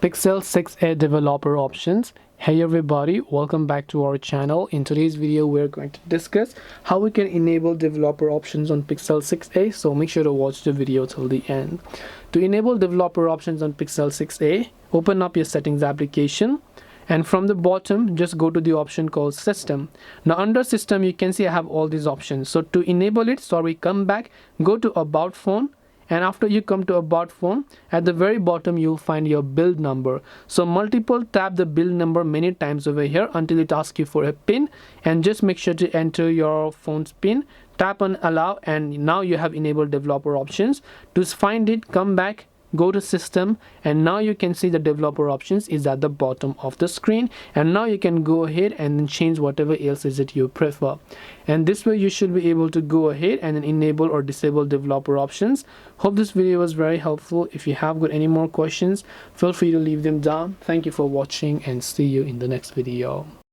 Pixel 6a developer options. Hey everybody, welcome back to our channel. In today's video we're going to discuss how we can enable developer options on Pixel 6a, so make sure to watch the video till the end. To enable developer options on Pixel 6a, open up your settings application, and from the bottom just go to the option called system. Now under system you can see I have all these options. So to enable it, come back, go to about phone, and after you come to about phone, at the very bottom you'll find your build number. So multiple tap the build number many times over here until it asks you for a pin, and just make sure to enter your phone's pin, tap on allow, and now you have enabled developer options. To find it, come back, go to system, and now you can see the developer options is at the bottom of the screen, and now you can go ahead and then change whatever else is it you prefer. And this way you should be able to go ahead and then enable or disable developer options. Hope this video was very helpful. If you have got any more questions, feel free to leave them down. Thank you for watching and see you in the next video.